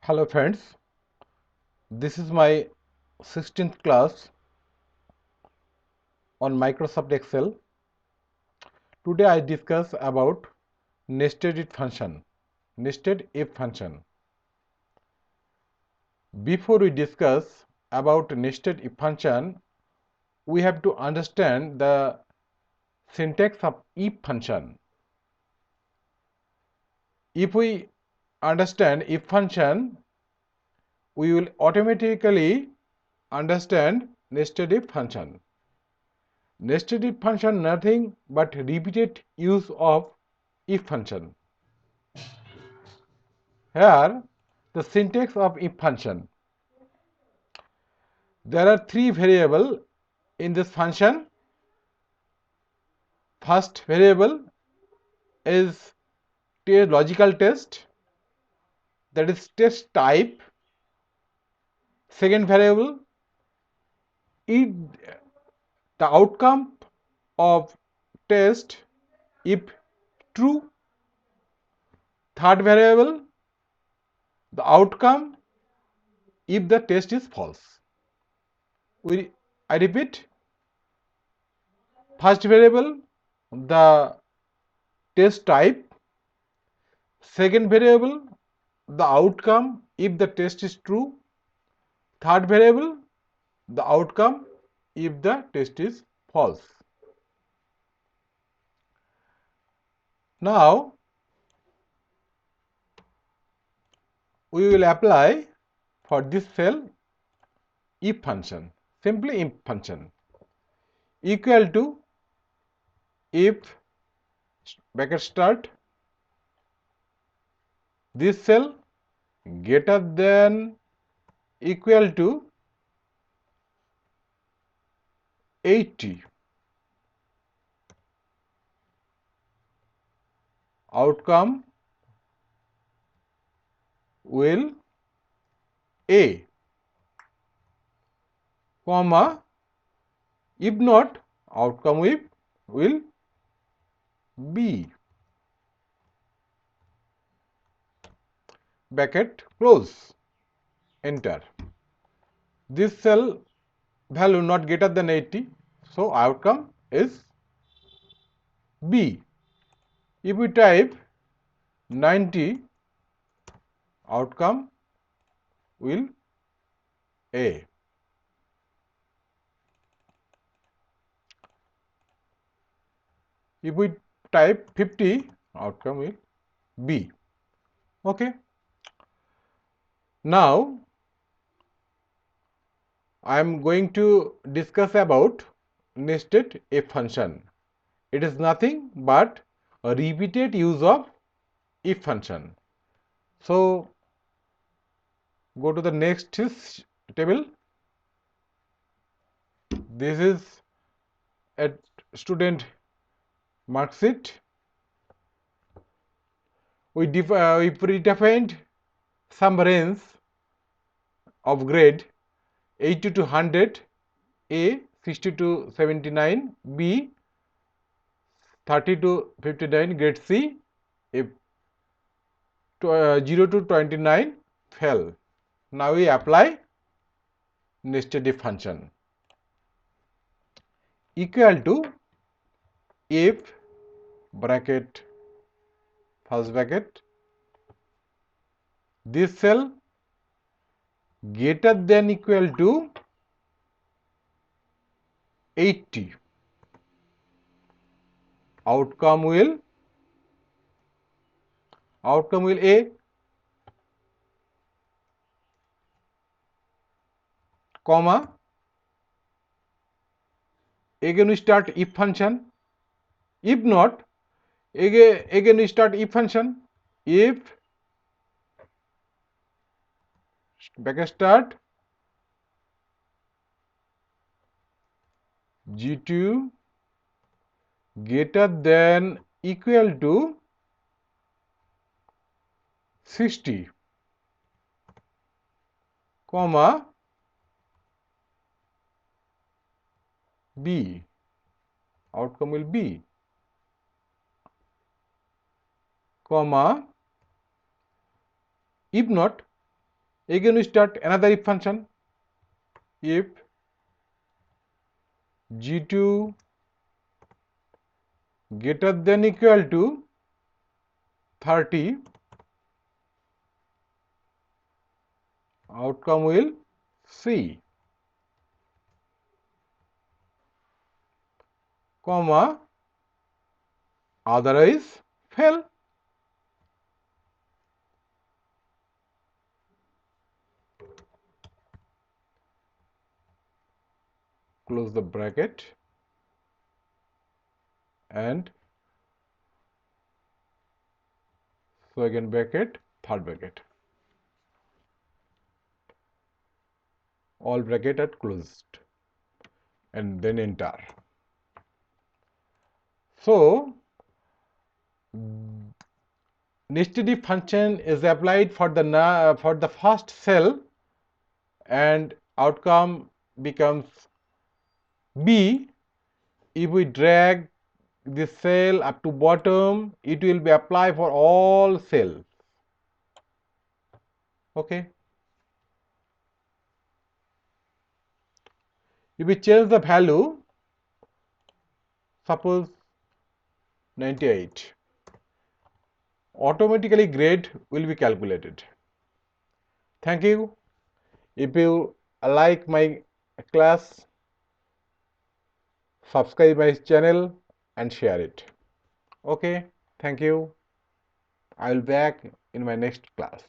Hello friends, this is my 16th class on Microsoft Excel. Today I discuss about nested if function. Nested if function. Before we discuss about nested if function, we have to understand the syntax of if function. If we understand if function, we will automatically understand nested if function. Nested if function nothing but repeated use of if function. Here the syntax of if function. There are three variables in this function. First variable is logical test, that is test type. Second variable is the outcome of test if true. Third variable, the outcome if the test is false. I repeat, first variable the test type, second variable the outcome if the test is true, third variable the outcome if the test is false. Now we will apply for this cell if function, simply if function, equal to if bracket start this cell greater than equal to 80, outcome will A, comma, if not, outcome will B, bracket close, enter. This cell value not greater than 80, so outcome is B. If we type 90, outcome will A. If we type 50, outcome will B. Okay. Now I am going to discuss about nested if function. It is nothing but a repeated use of if function. So go to the next table. This is a student mark sheet. We predefined some range of grade 80 to 100, A 60 to 79, B 30 to 59, grade C if 0 to 29 fell. Now we apply nested if function equal to if bracket first bracket this cell greater than equal to 80, outcome will A, comma, again we start if function, if not, again we start if function, if bracket start G2 greater than equal to 60, comma, B, outcome will B, comma, if not, Again we start another if function. If G2 greater than equal to 30, outcome will C, comma, otherwise fail. Close the bracket and second bracket, third bracket. All bracket are closed and then enter. So nested if function is applied for the first cell and outcome becomes B. If we drag this cell up to bottom, it will be applied for all cells. Okay. If we change the value, suppose 98, automatically grade will be calculated. Thank you. If you like my class, subscribe my channel and share it. Okay, thank you. I will back in my next class.